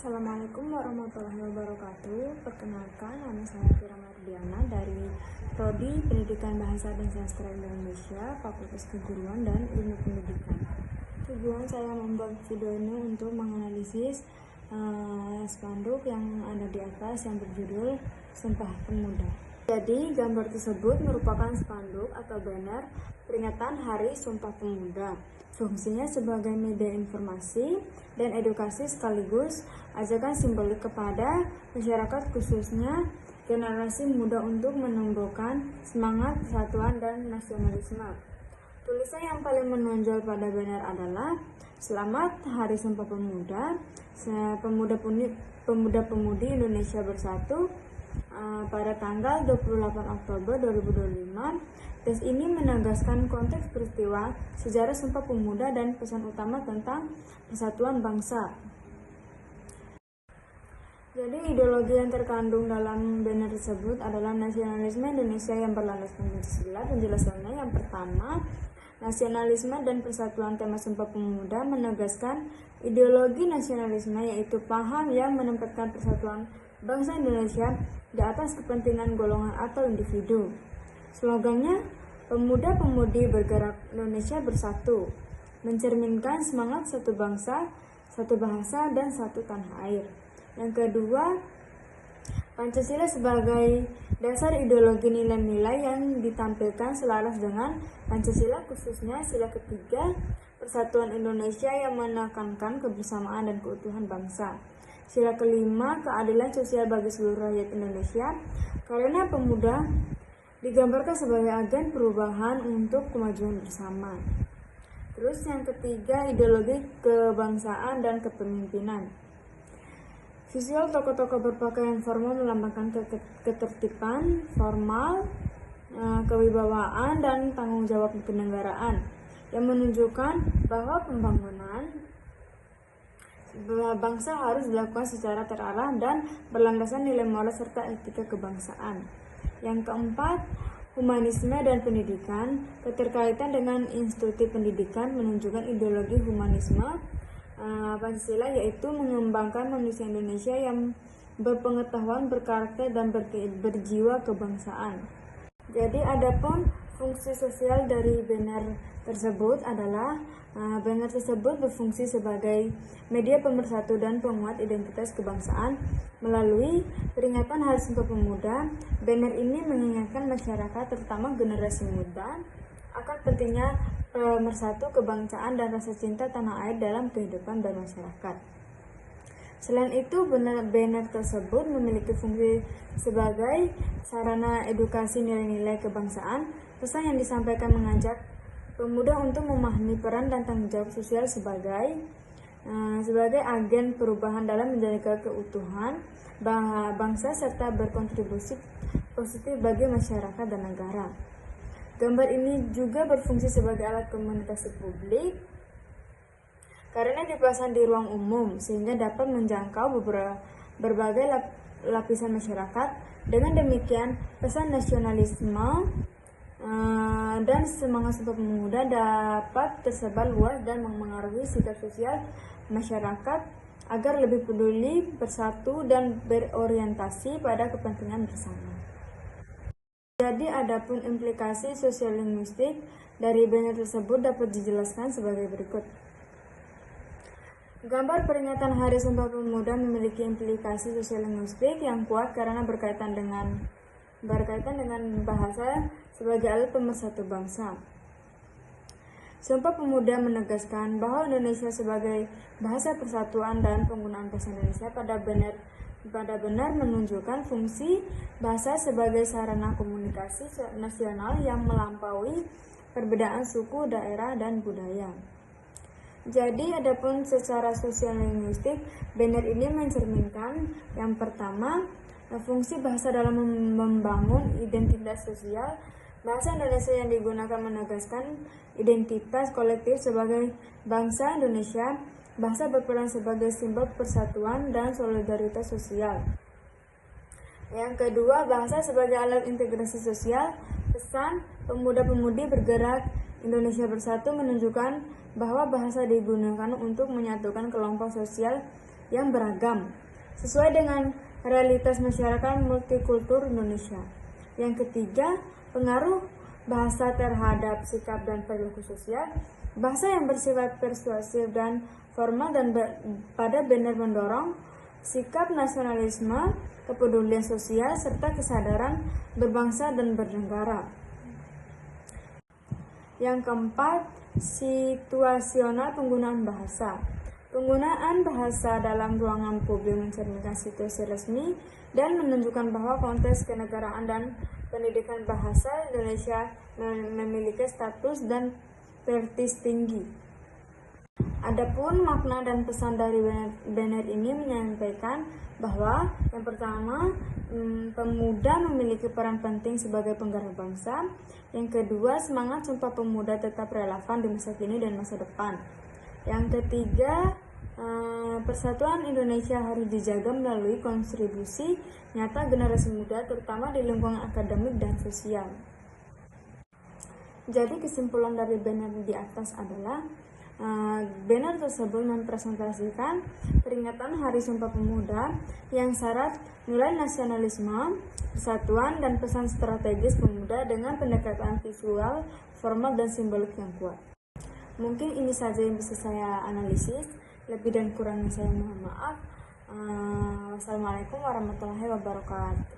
Assalamualaikum warahmatullahi wabarakatuh. Perkenalkan, nama saya Fira Mardiana dari Prodi Pendidikan Bahasa dan Sastra Indonesia, Fakultas Keguruan dan Ilmu Pendidikan. Tujuan saya membuat video ini untuk menganalisis spanduk yang ada di atas yang berjudul Sumpah Pemuda. Jadi, gambar tersebut merupakan spanduk atau banner peringatan Hari Sumpah Pemuda. Fungsinya sebagai media informasi dan edukasi sekaligus ajakan simbolik kepada masyarakat khususnya generasi muda untuk menumbuhkan semangat persatuan dan nasionalisme. Tulisan yang paling menonjol pada banner adalah Selamat Hari Sumpah Pemuda, pemuda-pemudi Indonesia Bersatu pada tanggal 28 Oktober 2025. Tes ini menegaskan konteks peristiwa sejarah Sumpah Pemuda dan pesan utama tentang persatuan bangsa. Jadi ideologi yang terkandung dalam banner tersebut adalah nasionalisme Indonesia yang berlandaskan Pancasila. Penjelasannya yang pertama, nasionalisme dan persatuan tema Sumpah Pemuda menegaskan ideologi nasionalisme, yaitu paham yang menempatkan persatuan bangsa Indonesia di atas kepentingan golongan atau individu. Slogannya, pemuda-pemudi bergerak Indonesia bersatu, mencerminkan semangat satu bangsa, satu bahasa, dan satu tanah air. Yang kedua, Pancasila sebagai dasar ideologi nilai-nilai yang ditampilkan selaras dengan Pancasila, khususnya sila ketiga, persatuan Indonesia yang menekankan kebersamaan dan keutuhan bangsa. Sila kelima, keadilan sosial bagi seluruh rakyat Indonesia, karena pemuda digambarkan sebagai agen perubahan untuk kemajuan bersama. Terus yang ketiga, ideologi kebangsaan dan kepemimpinan. Visual tokoh-tokoh berpakaian formal melambangkan ketertiban formal, kewibawaan, dan tanggung jawab kenegaraan yang menunjukkan bahwa pembangunan bangsa harus dilakukan secara terarah dan berlandaskan nilai moral serta etika kebangsaan. Yang keempat, humanisme dan pendidikan. Keterkaitan dengan institusi pendidikan menunjukkan ideologi humanisme Pancasila, yaitu mengembangkan manusia Indonesia yang berpengetahuan, berkarakter, dan berjiwa kebangsaan. Jadi adapun fungsi sosial dari banner tersebut adalah banner tersebut berfungsi sebagai media pemersatu dan penguat identitas kebangsaan melalui peringatan Hari Sumpah Pemuda. Banner ini mengingatkan masyarakat, terutama generasi muda, akan pentingnya pemersatu kebangsaan dan rasa cinta tanah air dalam kehidupan bermasyarakat. Selain itu, banner tersebut memiliki fungsi sebagai sarana edukasi nilai-nilai kebangsaan. Pesan yang disampaikan mengajak pemuda untuk memahami peran dan tanggung jawab sosial sebagai agen perubahan dalam menjaga keutuhan bangsa serta berkontribusi positif bagi masyarakat dan negara. Gambar ini juga berfungsi sebagai alat komunikasi publik karena dipasang di ruang umum sehingga dapat menjangkau berbagai lapisan masyarakat. Dengan demikian, pesan nasionalisme dan semangat Sumpah Pemuda dapat tersebar luas dan mempengaruhi sikap sosial masyarakat agar lebih peduli, bersatu, dan berorientasi pada kepentingan bersama. Jadi adapun implikasi sosial-linguistik dari banner tersebut dapat dijelaskan sebagai berikut. Gambar peringatan Hari Sumpah Pemuda memiliki implikasi sosial-linguistik yang kuat karena berkaitan dengan bahasa sebagai alat pemersatu bangsa. Sumpah Pemuda menegaskan bahwa Indonesia sebagai bahasa persatuan dan penggunaan bahasa Indonesia pada benar menunjukkan fungsi bahasa sebagai sarana komunikasi nasional yang melampaui perbedaan suku, daerah, dan budaya. Jadi adapun secara sosial-linguistik, banner ini mencerminkan yang pertama, fungsi bahasa dalam membangun identitas sosial. Bahasa Indonesia yang digunakan menegaskan identitas kolektif sebagai bangsa Indonesia. Bahasa berperan sebagai simbol persatuan dan solidaritas sosial. Yang kedua, bahasa sebagai alat integrasi sosial. Pesan pemuda-pemudi bergerak Indonesia Bersatu menunjukkan bahwa bahasa digunakan untuk menyatukan kelompok sosial yang beragam, sesuai dengan realitas masyarakat multikultur Indonesia. Yang ketiga, pengaruh bahasa terhadap sikap dan perilaku sosial. Bahasa yang bersifat persuasif dan formal dan pada benar mendorong sikap nasionalisme, kepedulian sosial, serta kesadaran berbangsa dan bernegara. Yang keempat, situasional penggunaan bahasa. Penggunaan bahasa dalam ruangan publik mencerminkan situasi resmi dan menunjukkan bahwa konteks kenegaraan dan pendidikan bahasa Indonesia memiliki status dan prestis tinggi. Adapun makna dan pesan dari banner ini menyampaikan bahwa yang pertama, pemuda memiliki peran penting sebagai penggerak bangsa. Yang kedua, semangat Sumpah Pemuda tetap relevan di masa kini dan masa depan. Yang ketiga, persatuan Indonesia harus dijaga melalui kontribusi nyata generasi muda, terutama di lingkungan akademik dan sosial. Jadi kesimpulan dari banner di atas adalah banner tersebut mempresentasikan peringatan Hari Sumpah Pemuda yang syarat nilai nasionalisme, persatuan, dan pesan strategis pemuda dengan pendekatan visual, formal, dan simbolik yang kuat. Mungkin ini saja yang bisa saya analisis. Lebih dan kurangnya saya mohon maaf. Wassalamualaikum warahmatullahi wabarakatuh.